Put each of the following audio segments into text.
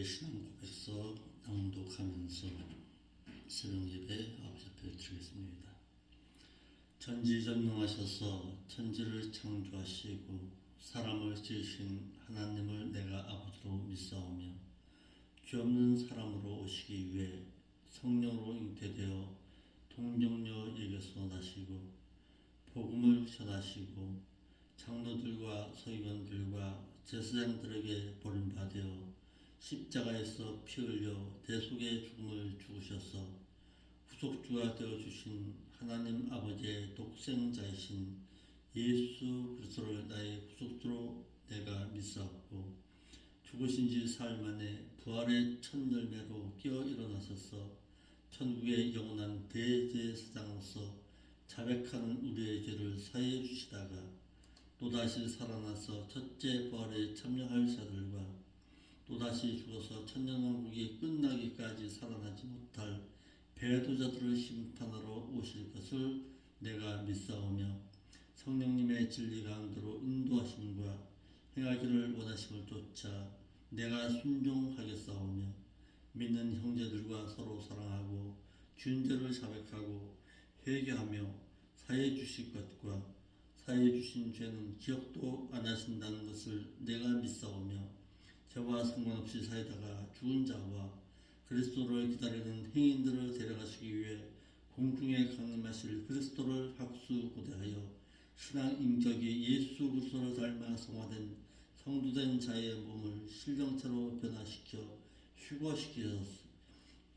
오늘의 신앙 고백서 낭독하면서 새벽 예배 아버지 앞에 드리겠습니다. 전지전능하셔서 천지를 창조하시고 사람을 지으신 하나님을 내가 아버지로 믿사오며 죄 없는 사람으로 오시기 위해 성령으로 잉태되어 동정녀에게서 나시고 복음을 전하시고 장로들과 서기관들과 제사장들에게 버림받아 십자가에서 피 흘려 대속의 죽음을 죽으셔서 후속주가 되어주신 하나님 아버지의 독생자이신 예수 그리스도를 나의 후속주로 내가 믿사옵고 죽으신 지 사흘 만에 부활의 첫 열매로 깨어 일어나셔서 천국의 영원한 대제사장으로서 자백하는 우리의 죄를 사해 주시다가 또다시 살아나서 첫째 부활에 참여할 자들과 또다시 죽어서 천년왕국이 끝나기까지 살아나지 못할 배도자들을 심판하러 오실 것을 내가 믿사오며 성령님의 진리 가운데로 인도하심과 행하기를 원하심을 쫓아 내가 순종하겠사오며 믿는 형제들과 서로 사랑하고 죄를 자백하고 회개하며 사해 주실 것과 사해 주신 죄는 기억도 안 하신다는 것을 내가 믿사오며 저와 상관없이 살다가 죽은 자와 그리스도를 기다리는 행인들을 데려가시기 위해 공중에 강림하실 그리스도를 학수고대하여 신앙 인격이 예수 그리스도를 닮아 성화된 성도된 자의 몸을 신령체로 변화시켜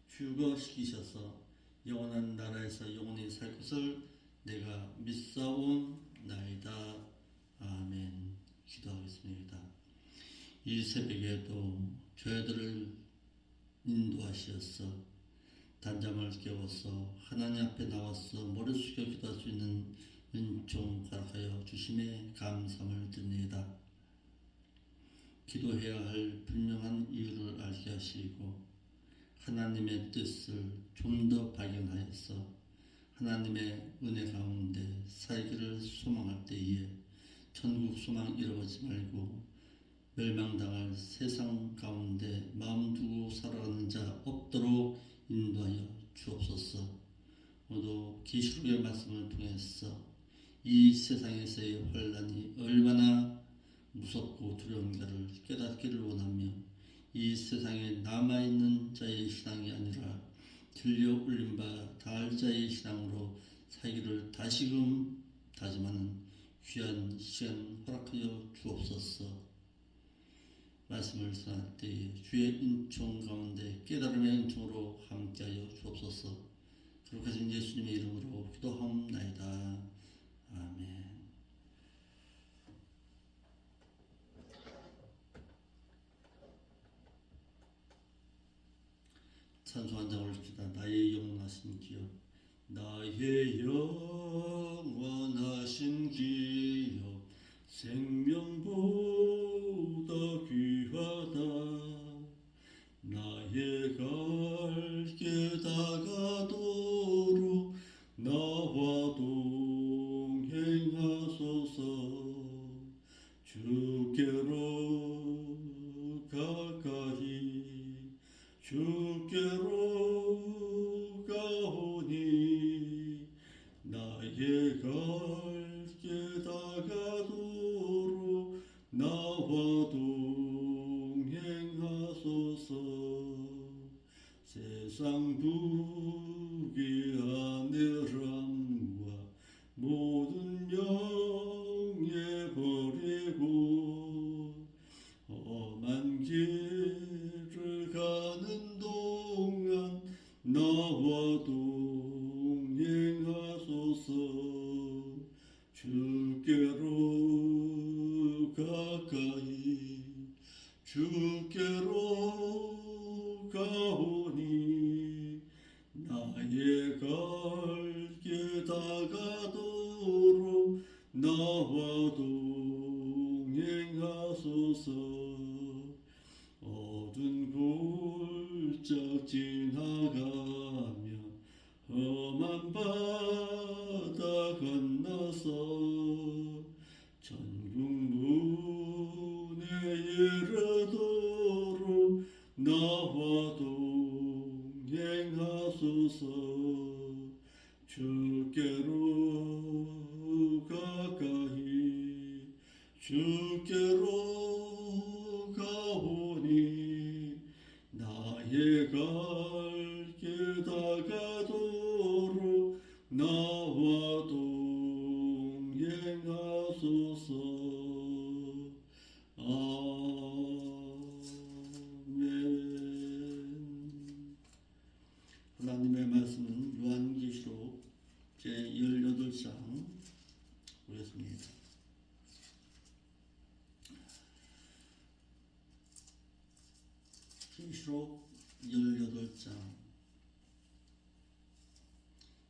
휴거시키셔서 영원한 나라에서 영원히 살 것을 내가 믿사옵나이다. 아멘. 기도하겠습니다. 이 새벽에도 저희들을 인도하시어서 단잠을 깨워서 하나님 앞에 나와서 머리 숙여 기도할 수 있는 은총 허락하여 주심에 감사함을 드립니다. 기도해야 할 분명한 이유를 알게 하시고 하나님의 뜻을 좀 더 발견하여서 하나님의 은혜 가운데 살기를 소망할 때에 천국 소망 잃어버리지 말고 멸망당할 세상 가운데 마음 두고 살아가는 자 없도록 인도하여 주옵소서. 모두 계시록의 말씀을 통해서 이 세상에서의 환난이 얼마나 무섭고 두려운가를 깨닫기를 원하며 이 세상에 남아있는 자의 신앙이 아니라 들려 올린 바 다할 자의 신앙으로 살기를 다시금 다짐하는 귀한 시간 허락하여 주옵소서. 말씀을 전할 때에 주의 은총 가운데 깨달음의 은총으로 함께하여 주옵소서. 그렇게 예수님의 이름으로 기도하옵나이다. 아멘. 찬송 한 장 올립시다. 나의 영원하신 기업, 나의 영원하신 기업, 생명보다 귀하다. 나의 갈 길 다가도록 나와 동행하소서. 주께로 가까이 주께로 가오니 나의 갈 길 다가도록 나와 동행하소서. 세상 부귀하늘함과 모든 영예 버리고 험한 길을 가는 동안 나와 동행하소서. 주께로 가까이 주께로 가오니 나의 갈 길 다가도록 나와 동행하소서. 어두운 골짜 지나가며 험한 바다 건너서 천국 문에 이르도록 나 주께로 가오니 나의 갈 길 다가도록 나와 동행하소서. 아멘. 하나님의 말씀은 요한계시록 제18장 보겠습니다. 계시록 18장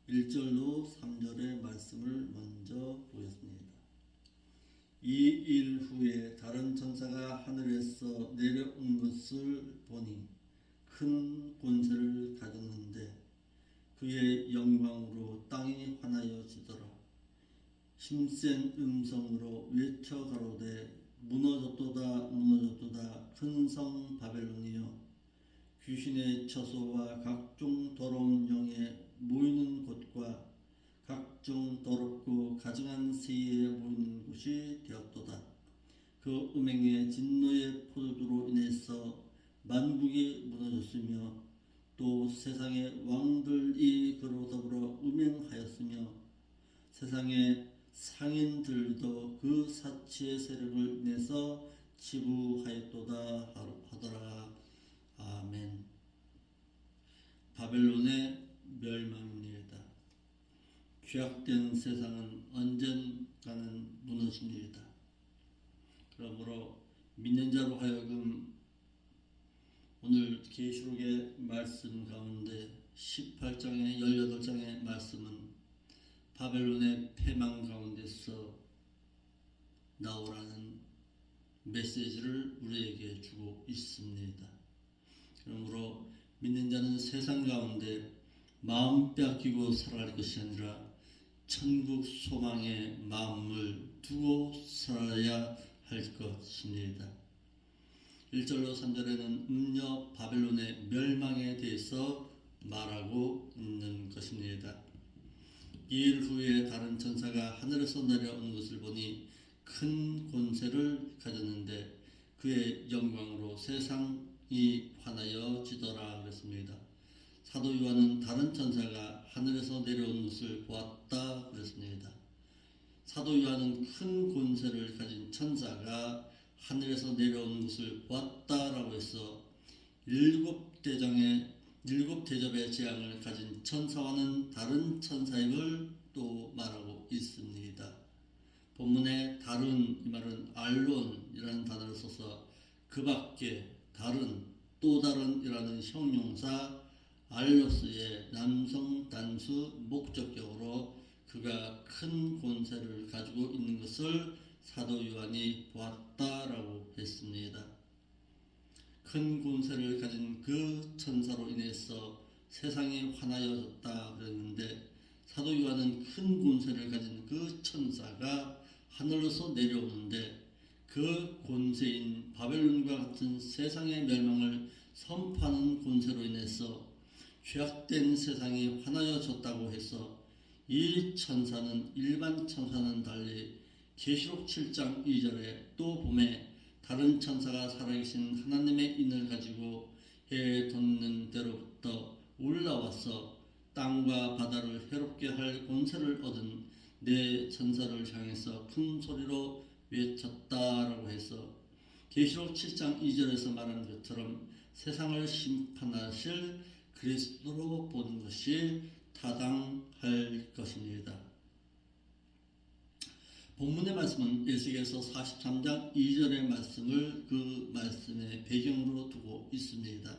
1절로 3절의 말씀을 먼저 보겠습니다. 이 일 후에 다른 천사가 하늘에서 내려온 것을 보니 큰 권세를 가졌는데 그의 영광으로 땅이 환하여지더라. 힘센 음성으로 외쳐 가로되 무너졌도다 무너졌도다 큰 성 바벨론이여, 귀신의 처소와 각종 더러운 영에 모이는 곳과 각종 더럽고 가증한 새에 모이는 곳이 되었도다. 그 음행의 진노의 포도주로 인해서 만국이 무너졌으며 또 세상의 왕들이 그로 더불어 음행하였으며 세상의 상인들도 그 사치의 세력을 인해서 치부하였도다 하더라. 아멘. 바벨론의 멸망입니다. 죄악된 세상은 언젠가는 무너집니다. 그러므로 믿는 자로 하여금 오늘 계시록의 말씀 가운데 18장의 18장의 말씀은 바벨론의 패망 가운데서 나오라는 메시지를 우리에게 주고 있습니다. 그러므로 믿는 자는 세상 가운데 마음 빼앗기고 살아갈 것이 아니라 천국 소망의 마음을 두고 살아야 할 것입니다. 1절로 3절에는 음녀 바벨론의 멸망에 대해서 말하고 있는 것입니다. 이일 후에 다른 천사가 하늘에서 내려온 것을 보니 큰 권세를 가졌는데 그의 영광으로 세상이 환하여지더라 그랬습니다. 사도 요한은 다른 천사가 하늘에서 내려온 것을 보았다 그랬습니다. 사도 요한은 큰 권세를 가진 천사가 하늘에서 내려온 것을 보았다라고 해서 일곱 대접의 재앙을 가진 천사와는 다른 천사임을 또 말하고 있습니다. 본문에 다른 이 말은 알론이라는 단어를 써서 그 밖에 다른 또 다른이라는 형용사 알로스의 남성 단수 목적격으로 그가 큰 권세를 가지고 있는 것을 사도 요한이 보았다라고 했습니다. 큰 권세를 가진 그 천사로 인해서 세상이 환하여졌다 그랬는데 사도 요한은 큰 권세를 가진 그 천사가 하늘로서 내려오는데 그 권세인 바벨론과 같은 세상의 멸망을 선포하는 권세로 인해서 죄악된 세상이 환하여졌다고 해서 이 천사는 일반 천사는 달리 계시록 7장 2절에 또 봄에 다른 천사가 살아계신 하나님의 인을 가지고 해에 돋는 데로부터 올라와서 땅과 바다를 해롭게 할 권세를 얻은 네 천사를 향해서 큰 소리로 외쳤다라고 해서 계시록 7장 2절에서 말한 것처럼 세상을 심판하실 그리스도로 보는 것이 타당할 것입니다. 본문의 말씀은 에스겔서 43장 2절의 말씀을 그 말씀의 배경으로 두고 있습니다.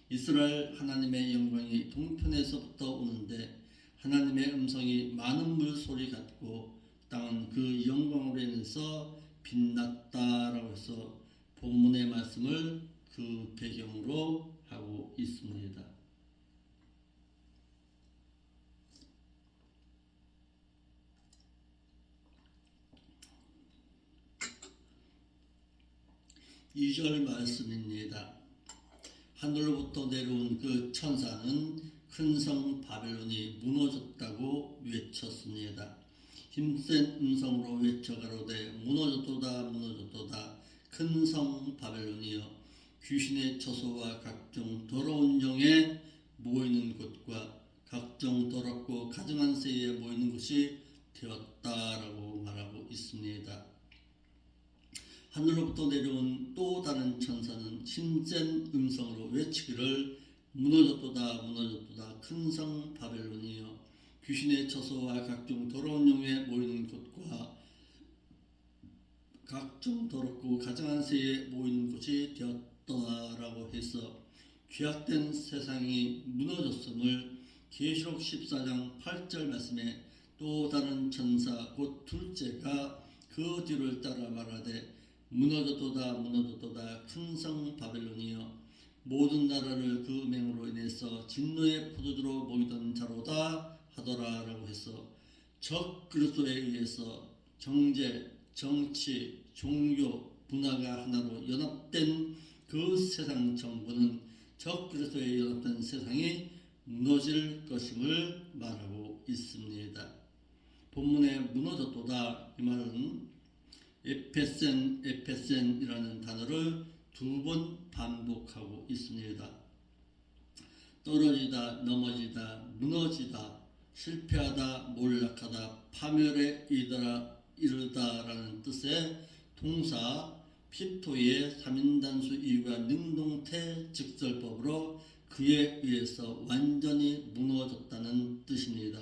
이스라엘 하나님의 영광이 동편에서부터 오는데 하나님의 음성이 많은 물소리 같고 땅은 그 영광으로 인해서 빛났다라고 해서 본문의 말씀을 그 배경으로 하고 있습니다. 이 절 말씀입니다. 하늘로부터 내려온 그 천사는 큰 성 바벨론이 무너졌다고 외쳤습니다. 힘센 음성으로 외쳐 가로되 무너졌도다 무너졌도다 큰 성 바벨론이여 귀신의 처소와 각종 더러운 영에 모이는 곳과 각종 더럽고 가증한 새에 모이는 곳이 되었다라고 말하고 있습니다. 하늘로부터 내려온 또 다른 천사는 힘센 음성으로 외치기를 무너졌도다 무너졌도다 큰 성 바벨론이여 귀신의 처소와 각종 더러운 영에 모이는 곳과 각종 더럽고 가증한 새에 모이는 곳이 되었다라고 해서 죄악된 세상이 무너졌음을 계시록 14장 8절 말씀에 또 다른 천사 곧 둘째가 그 뒤를 따라 말하되 무너졌도다 무너졌도다 큰 성 바벨론이여 모든 나라를 그 음행으로 인해서 진노의 포도주로 먹이던 자로다 하더라라고 해서 적 그리스도에 의해서 경제, 정치, 종교, 문화가 하나로 연합된 그 세상 정부는 적 그리스도에 연합된 세상이 무너질 것임을 말하고 있습니다. 본문에 무너졌도다 이 말은 에페센이라는 단어를 두 번 반복하고 있습니다. 떨어지다, 넘어지다, 무너지다, 실패하다, 몰락하다, 파멸에 이르다라는 뜻의 동사 피토의 3인단수 이유가 능동태 직설법으로 그에 의해서 완전히 무너졌다는 뜻입니다.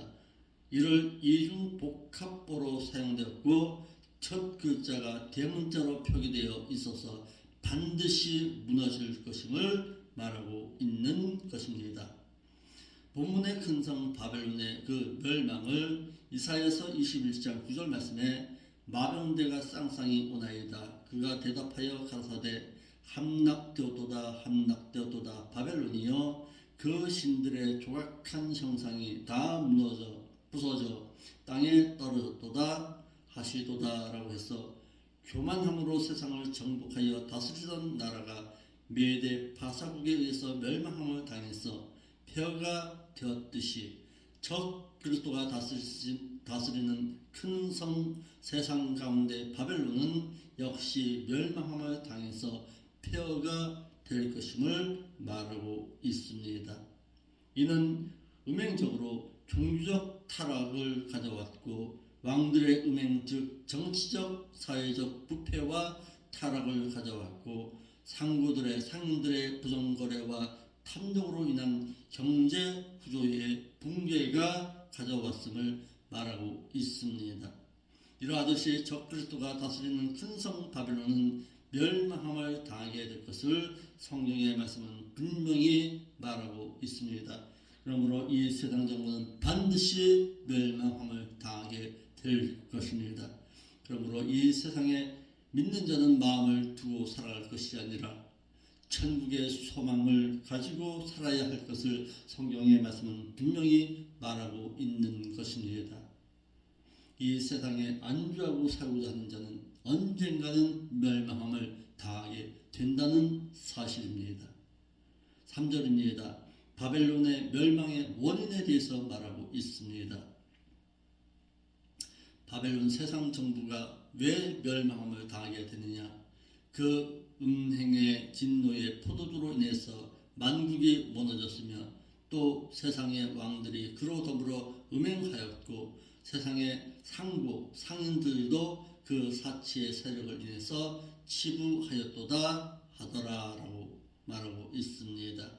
이를 이중 복합보로 사용되었고 첫 글자가 대문자로 표기되어 있어서 반드시 무너질 것임을 말하고 있는 것입니다. 본문의 큰 성 바벨론의 그 멸망을 이사야서 21장 9절 말씀에 마병대가 쌍쌍이 오나이다. 그가 대답하여 가라사대 함락되었도다 함락되었도다 바벨론이여 그 신들의 조각한 형상이 다 무너져 부서져 땅에 떨어졌도다 하시도다라고 해서 교만함으로 세상을 정복하여 다스리던 나라가 메대 바사국에 의해서 멸망함을 당해서 폐허가 되었듯이 적 그리스도가 다스리는 큰 성 세상 가운데 바벨론은 역시 멸망함을 당해서 폐허가 될 것임을 말하고 있습니다. 이는 음행적으로 종교적 타락을 가져왔고 왕들의 음행 즉 정치적 사회적 부패와 타락을 가져왔고 상인들의 부정거래와 탐욕으로 인한 경제 구조의 붕괴가 가져왔음을 말하고 있습니다. 이러하듯이 적그리스도가 다스리는 큰 성 바벨론은 멸망함을 당하게 될 것을 성경의 말씀은 분명히 말하고 있습니다. 그러므로 이 세상 정부는 반드시 멸망함을 당하게 될 것입니다. 그러므로 이 세상에 믿는 자는 마음을 두고 살아갈 것이 아니라 천국의 소망을 가지고 살아야 할 것을 성경의 말씀은 분명히 말하고 있는 것입니다. 이 세상에 안주하고 살고자 하는 자는 언젠가는 멸망함을 당하게 된다는 사실입니다. 3절입니다. 바벨론의 멸망의 원인에 대해서 말하고 있습니다. 바벨론 세상 정부가 왜 멸망함을 당하게 되느냐? 그 음행의 진노의 포도주로 인해서 만국이 무너졌으며 또 세상의 왕들이 그로 더불어 음행하였고 세상의 상인들도 그 사치의 세력을 인해서 치부하였도다 하더라라고 말하고 있습니다.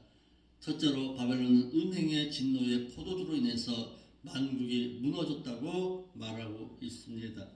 첫째로 바벨론은 음행의 진노의 포도주로 인해서 만국이 무너졌다고 말하고 있습니다.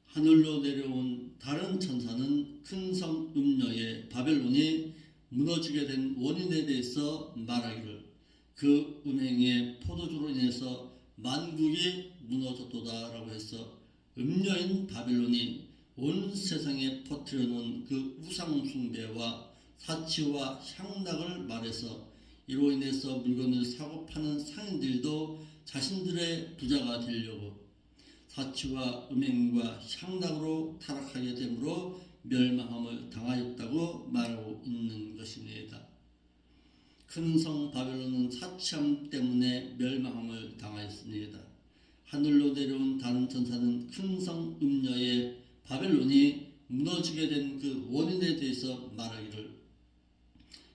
하늘로 내려온 다른 천사는 큰 성 음녀의 바벨론이 무너지게 된 원인에 대해서 말하기를 그 음행의 포도주로 인해서 만국이 무너졌도다라고 해서 음녀인 바벨론이 온 세상에 퍼뜨려 놓은 그 우상 숭배와 사치와 향락을 말해서 이로 인해서 물건을 사고 파는 상인들도 자신들의 부자가 되려고 사치와 음행과 향락으로 타락하게 되므로 멸망함을 당하였다고 말하고 있는 것입니다. 큰 성 바벨론은 사치함 때문에 멸망함을 당하였습니다. 하늘로 내려온 다른 천사는 큰 성 음녀의 바벨론이 무너지게 된 그 원인에 대해서 말하기를,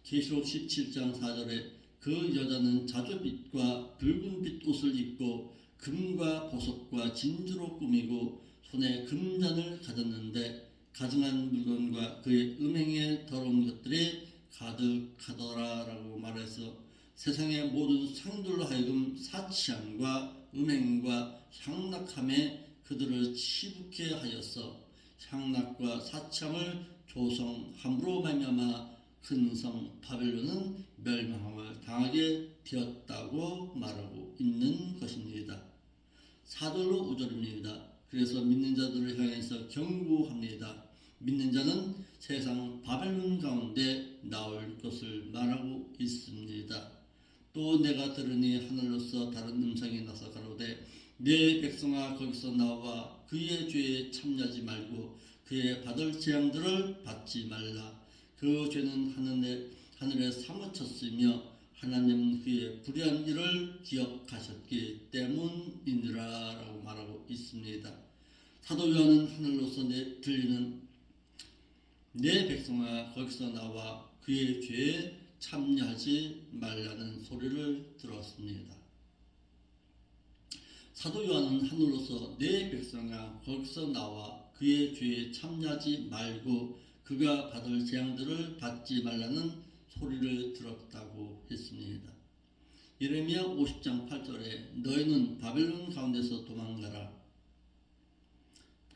계시록 17장 4절에 그 여자는 자주빛과 붉은빛 옷을 입고 금과 보석과 진주로 꾸미고 손에 금잔을 가졌는데 가증한 물건과 그의 음행에 더러운 것들이 가득하더라라고 말해서 세상의 모든 상들로 하여금 사치함과 음행과 향락함에 그들을 치부케 하여서 향락과 사치함을 조성함으로 말미암아 큰 성 바벨론은 멸망함을 당하게 되었다고 말하고 있는 것입니다. 4절로 5절입니다. 그래서 믿는 자들을 향해서 경고합니다. 믿는 자는 세상 바벨론 가운데 나올 것을 말하고 있습니다. 또 내가 들으니 하늘로서 다른 음성이 나서 가로되 내 백성아 거기서 나와 그의 죄에 참여하지 말고 그의 받을 재앙들을 받지 말라. 그 죄는 하늘에 사무쳤으며 하나님은 그의 불의한 일을 기억하셨기 때문이니라 라고 말하고 있습니다. 사도 요한은 하늘로서 들리는 내 백성아 거기서 나와 그의 죄에 참여하지 말라는 소리를 들었습니다. 사도 요한은 하늘로서 내 백성아 거기서 나와 그의 죄에 참여하지 말고 그가 받을 재앙들을 받지 말라는 소리를 들었다고 했습니다. 예레미야 50장 8절에 너희는 바벨론 가운데서 도망가라.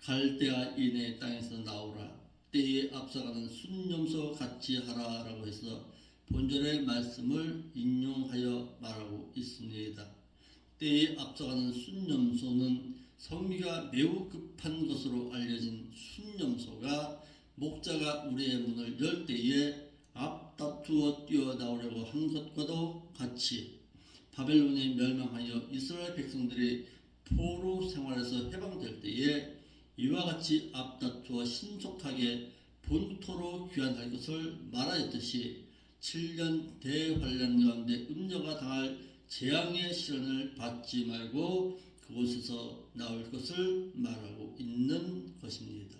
갈대아인의 땅에서 나오라. 때에 앞서가는 순념소 같이 하라 라고 해서 본절의 말씀을 인용하여 말하고 있습니다. 때에 앞서가는 순념소는 성미가 매우 급한 것으로 알려진 순념소가 목자가 우리의 문을 열 때에 앞다투어 뛰어나오려고 한 것과도 같이 바벨론이 멸망하여 이스라엘 백성들이 포로 생활에서 해방될 때에 이와 같이 앞다투어 신속하게 본토로 귀환할 것을 말하였듯이 7년 대환란 가운데 음녀가 당할 재앙의 시련을 받지 말고 그곳에서 나올 것을 말하고 있는 것입니다.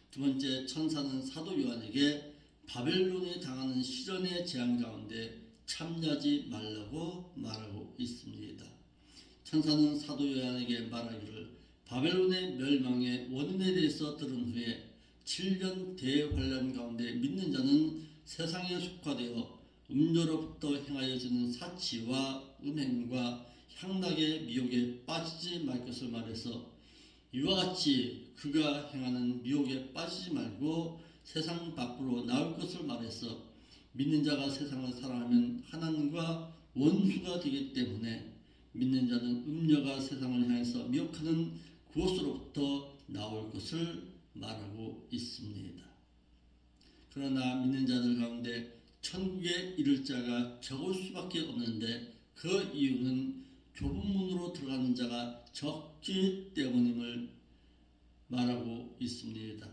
두 번째, 천사는 사도 요한에게 바벨론이 당하는 시련의 재앙 가운데 참여하지 말라고 말하고 있습니다. 천사는 사도 요한에게 말하기를 바벨론의 멸망의 원인에 대해서 들은 후에 7년 대환란 가운데 믿는 자는 세상에 속화되어 음료로부터 행하여지는 사치와 음행과 향락의 미혹에 빠지지 말 것을 말해서 이와 같이 그가 행하는 미혹에 빠지지 말고 세상 밖으로 나올 것을 말해서 믿는 자가 세상을 사랑하면 하나님과 원수가 되기 때문에 믿는 자는 음녀가 세상을 향해서 미혹하는 그곳으로부터 나올 것을 말하고 있습니다. 그러나 믿는 자들 가운데 천국에 이를 자가 적을 수밖에 없는데 그 이유는 좁은 문으로 들어가는 자가 적기 때문임을 말하고 있습니다.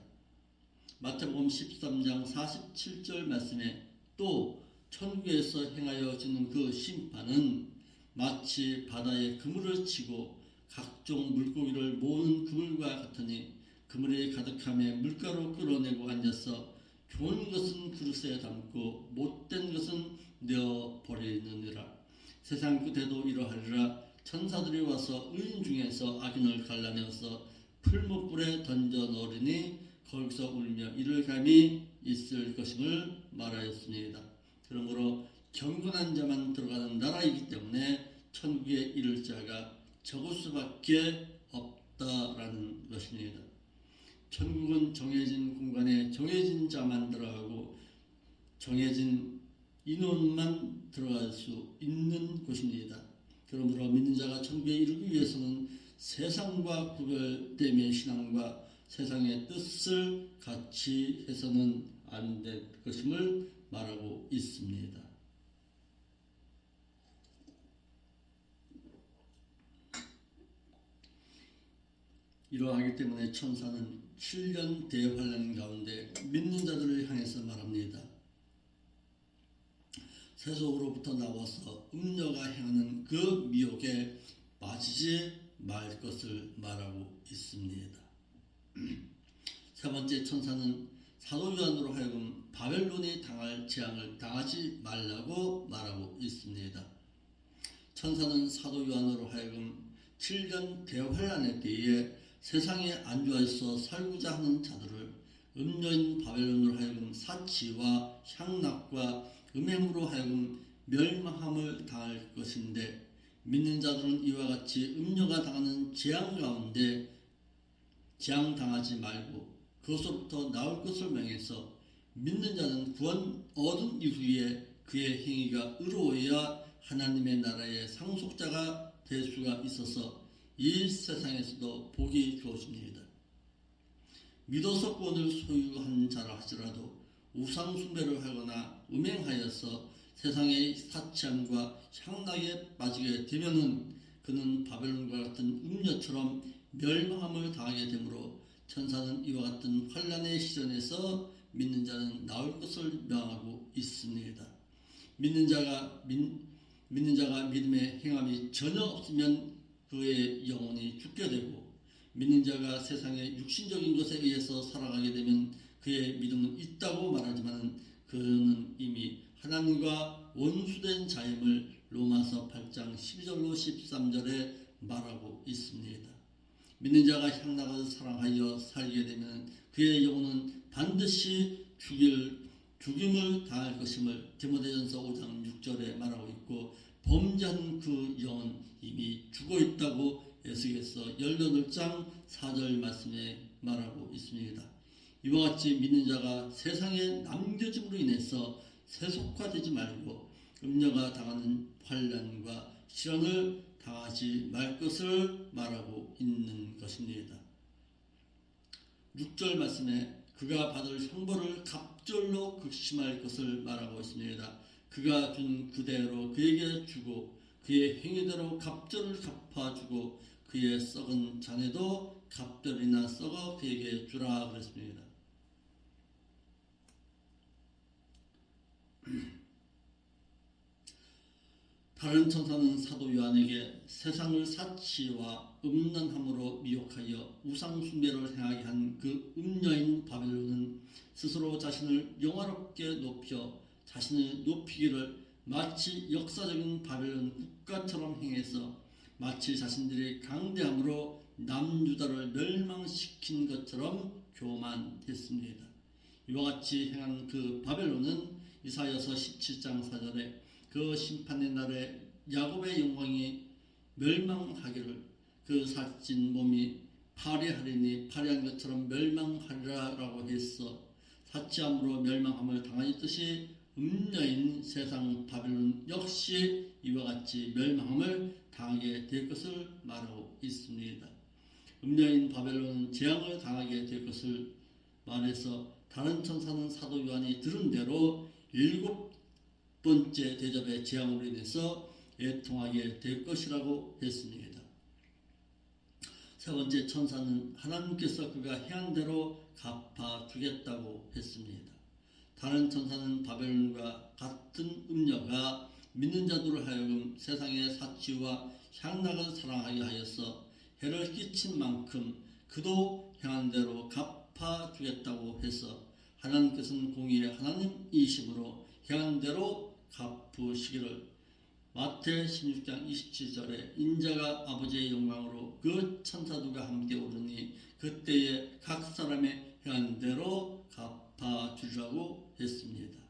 마태복음 13장 47절 말씀에 또 천국에서 행하여지는 그 심판은 마치 바다에 그물을 치고 각종 물고기를 모으는 그물과 같으니 그물이 가득함에 물가로 끌어내고 앉아서 좋은 것은 그릇에 담고 못된 것은 내어 버리느니라. 세상 끝에도 이러하리라. 천사들이 와서 의인 중에서 악인을 갈라내어서 풀무불에 던져 넣으리니 거기서 울며 이를 감이 있을 것임을 말하였습니다. 그러므로 경건한 자만 들어가는 나라이기 때문에 천국에 이를 자가 적을 수밖에 없다라는 것입니다. 천국은 정해진 공간에 정해진 자만 들어가고 정해진 인원만 들어갈 수 있는 곳입니다. 그러므로 믿는 자가 천국에 이르기 위해서는 세상과 구별되며 신앙과 세상의 뜻을 같이 해서는 안 될 것임을 말하고 있습니다. 이러하기 때문에 천사는 7년 대환란 가운데 믿는 자들을 향해서 말합니다. 세속으로부터 나와서 음녀가 행하는 그 미혹에 빠지지 말 것을 말하고 있습니다. 세 번째 천사는 사도 요한으로 하여금 바벨론이 당할 재앙을 당하지 말라고 말하고 있습니다. 천사는 사도 요한으로 하여금 7년 대환란의 때에 세상에 안주하여서 살고자 하는 자들을 음녀인 바벨론으로 하여금 사치와 향락과 음행으로 하여금 멸망함을 당할 것인데, 믿는 자들은 이와 같이 음녀가 당하는 재앙 가운데 재앙당하지 말고 그것으로부터 나올 것을 명해서, 믿는 자는 구원 얻은 이후에 그의 행위가 의로워야 하나님의 나라의 상속자가 될 수가 있어서 이 세상에서도 복이 주어집니다. 믿어서 구원을 소유한 자라 하더라도 우상 숭배를 하거나 음행하여서 세상의 사치함과 향락에 빠지게 되면은 그는 바벨론과 같은 음녀처럼 멸망함을 당하게 되므로, 천사는 이와 같은 환란의 시전에서 믿는 자는 나올 것을 명하고 있습니다. 믿는 자가 믿음의 행함이 전혀 없으면 그의 영혼이 죽게 되고, 믿는 자가 세상의 육신적인 것에 의해서 살아가게 되면 그의 믿음은 있다고 말하지만 그는 이미 하나님과 원수된 자임을 로마서 8장 12절로 13절에 말하고 있습니다. 믿는 자가 향락을 사랑하여 살게 되면 그의 영혼은 반드시 죽임을 당할 것임을 디모데전서 5장 6절에 말하고 있고, 범죄한 그 영은 이미 죽어 있다고 에스겔서 18장 4절 말씀에 말하고 있습니다. 이와 같이 믿는 자가 세상의 남겨짐으로 인해서 세속화되지 말고 음녀가 당하는 환난과 시련을 당하지 말 것을 말하고 있는 것입니다. 6절 말씀에 그가 받을 형벌을 갑절로 극심할 것을 말하고 있습니다. 그가 준 그대로 그에게 주고 그의 행위대로 갑절을 갚아주고 그의 썩은 잔에도 갑절이나 썩어 그에게 주라 그랬습니다. 다른 천사는 사도 요한에게 세상을 사치와 음란함으로 미혹하여 우상 숭배를 행하게 한 그 음녀인 바벨론은 스스로 자신을 영화롭게 높여 자신을 높이기를 마치 역사적인 바벨론 국가처럼 행해서 마치 자신들이 강대함으로 남유다를 멸망시킨 것처럼 교만했습니다. 이와 같이 행한 그 바벨론은 이사야서 17장 4절에 그 심판의 날에 야곱의 영광이 멸망하기를 그 살찐 몸이 파리하리니 파리한 것처럼 멸망하리라라고 해서 사치함으로 멸망함을 당하였듯이 음녀인 세상 바벨론 역시 이와 같이 멸망함을 당하게 될 것을 말하고 있습니다. 음녀인 바벨론은 재앙을 당하게 될 것을 말해서 다른 천사는 사도 요한이 들은 대로 7번째 대접의 재앙으로 인해서 애통하게 될 것이라고 했습니다. 세 번째 천사는 하나님께서 그가 행한 대로 갚아주겠다고 했습니다. 다른 천사는 바벨론과 같은 음녀가 믿는 자들을 하여금 세상의 사치와 향락을 사랑하게 하여서 해를 끼친 만큼 그도 행한 대로 갚아주겠다고 해서 하나님께서는 공의의 하나님이심으로 행한 대로 갚으시기를 마태 16장 27절에 인자가 아버지의 영광으로 그 천사들과 함께 오르니 그때에 각 사람의 행한 대로 갚아주라고 했습니다.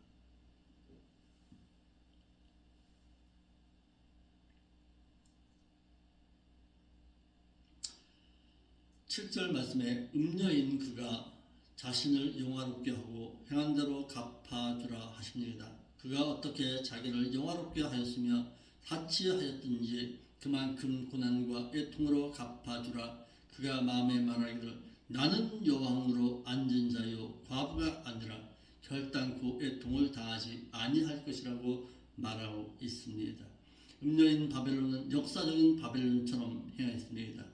(7절) 말씀에 음녀인 그가 자신을 영화롭게 하고 행한 대로 갚아주라 하십니다. 그가 어떻게 자기를 영화롭게 하였으며 사치하였든지 그만큼 고난과 애통으로 갚아주라. 그가 마음에 말하기를 나는 여왕으로 앉은 자요 과부가 아니라 결단코 애통을 당하지 아니할 것이라고 말하고 있습니다. 음녀인 바벨론은 역사적인 바벨론처럼 행하였습니다.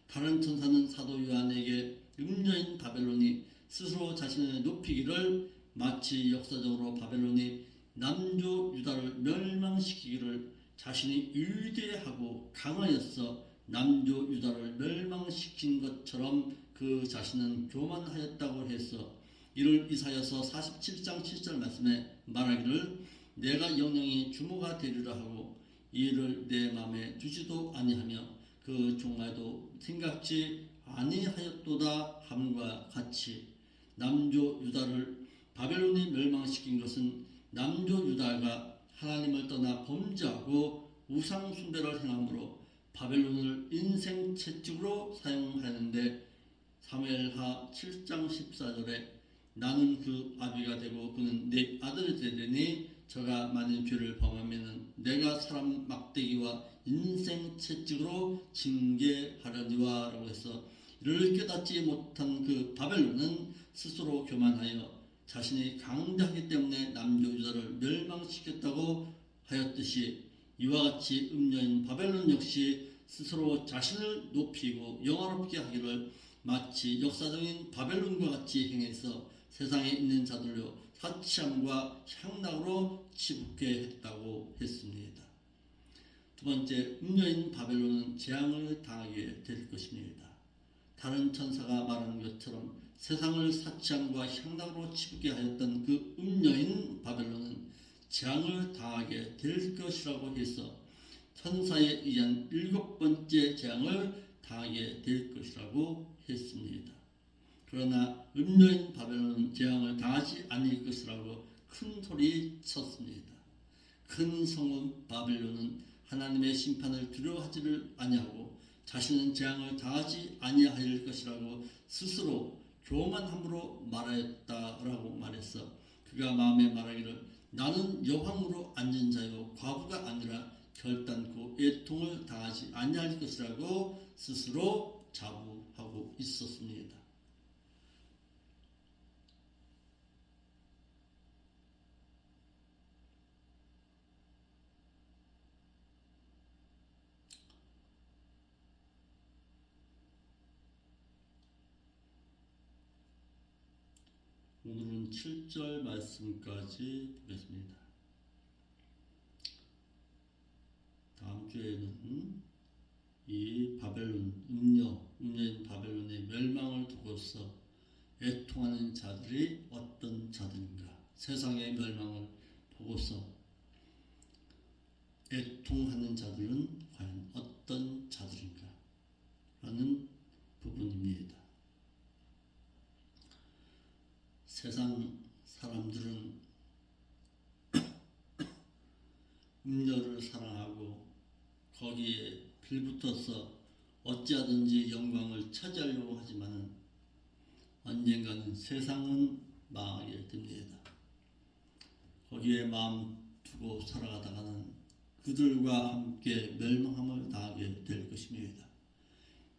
다른 천사는 사도 요한에게 음녀인 바벨론이 스스로 자신을 높이기를 마치 역사적으로 바벨론이 남조 유다를 멸망시키기를 자신이 위대하고 강하여서 남조 유다를 멸망시킨 것처럼 그 자신은 교만하였다고 해서 이를 이사야서 47장 7절 말씀에 말하기를 내가 영영이 주모가 되리라 하고 이를 내 마음에 두지도 아니하며 그 종말도 생각지 아니하였도다 함과 같이 남조 유다를 바벨론이 멸망시킨 것은 남조 유다가 하나님을 떠나 범죄하고 우상 숭배를 행함으로 바벨론을 인생 채찍으로 사용하는데 사무엘하 7장 14절에 나는 그 아비가 되고 그는 내 아들이 되리니 저가 만일 죄를 범하면은 내가 사람 막대기와 인생 채찍으로 징계하려니와 라고 해서 이를 깨닫지 못한 그 바벨론은 스스로 교만하여 자신이 강대하기 때문에 남조 유다를 멸망시켰다고 하였듯이 이와 같이 음녀인 바벨론 역시 스스로 자신을 높이고 영화롭게 하기를 마치 역사적인 바벨론과 같이 행해서 세상에 있는 자들로 사치함과 향락으로 치부케 했다고 했습니다. 두 번째, 음녀인 바벨론은 재앙을 당하게 될 것입니다. 다른 천사가 말한 것처럼 세상을 사치함과 향락으로 치부게 하였던 그 음녀인 바벨론은 재앙을 당하게 될 것이라고 해서 천사에 의한 7번째 재앙을 당하게 될 것이라고 했습니다. 그러나 음녀인 바벨론은 재앙을 당하지 아니할 것이라고 큰 소리 쳤습니다. 큰 성읍 바벨론은 하나님의 심판을 두려워하지를 아니하고 자신은 재앙을 당하지 아니할 것이라고 스스로 교만함으로 말하였다라고 말했어. 그가 마음에 말하기를 나는 여왕으로 앉은 자요 과부가 아니라 결단코 애통을 당하지 아니할 것이라고 스스로 자부하고 있었습니다. 오늘은 7절 말씀까지 보겠습니다. 다음 주에는 이 바벨론, 음녀인 바벨론의 멸망을 두고서 애통하는 자들이 어떤 자들인가, 세상의 멸망을 보고서 애통하는 자들은 과연 어떤 자들인가 라는 부분입니다. 세상 사람들은 음녀를 사랑하고 거기에 빌붙어서 어찌하든지 영광을 차지하려고 하지만 언젠가는 세상은 망하게 됩니다. 거기에 마음 두고 살아가다가는 그들과 함께 멸망함을 당하게 될 것입니다.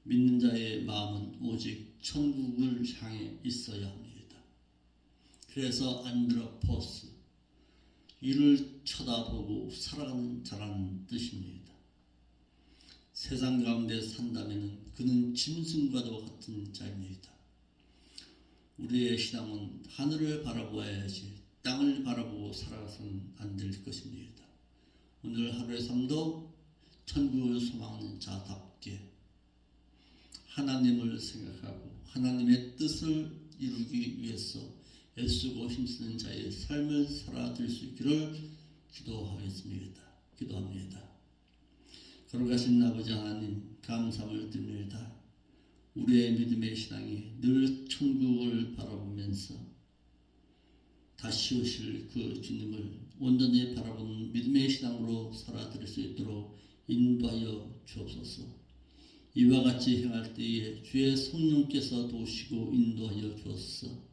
믿는 자의 마음은 오직 천국을 향해 있어야 합니다. 그래서 안드로포스, 이를 쳐다보고 살아가는 자라는 뜻입니다. 세상 가운데 산다면 그는 짐승과도 같은 자입니다. 우리의 신앙은 하늘을 바라보아야지 땅을 바라보고 살아가서는 안 될 것입니다. 오늘 하루의 삶도 천국을 소망하는 자답게 하나님을 생각하고 하나님의 뜻을 이루기 위해서 애쓰고 힘쓰는 자의 삶을 살아들 수 있기를 기도합니다. 걸어가신 아버지 하나님, 감사를 드립니다. 우리의 믿음의 신앙이 늘 천국을 바라보면서 다시 오실 그 주님을 온전히 바라보는 믿음의 신앙으로 살아들 수 있도록 인도하여 주옵소서. 이와 같이 행할 때에 주의 성령께서 도우시고 인도하여 주옵소서.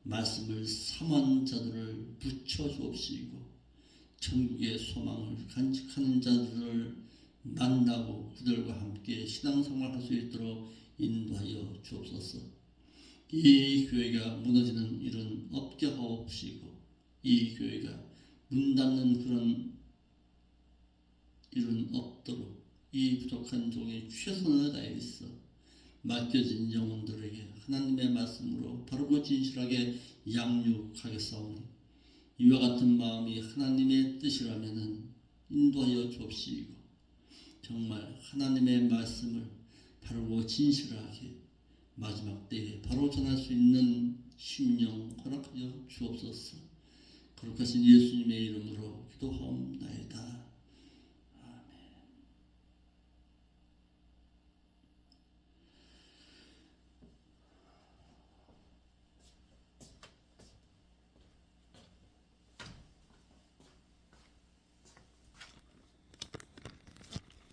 말씀을 삼한 자들을 붙여 주옵시고 천국의 소망을 간직하는 자들을 만나고 그들과 함께 신앙생활을 할 수 있도록 인도하여 주옵소서. 이 교회가 무너지는 일은 없게 하옵시고 이 교회가 문 닫는 그런 일은 없도록 이 부족한 종의 최선을 다해서 맡겨진 영혼들에게 하나님의 말씀으로 바르고 진실하게 양육하겠사오니 이와 같은 마음이 하나님의 뜻이라면은 인도하여 주옵시고 정말 하나님의 말씀을 바르고 진실하게 마지막 때에 바로 전할 수 있는 심령 허락하여 주옵소서. 거룩하신 예수님의 이름으로 기도하옵나이다.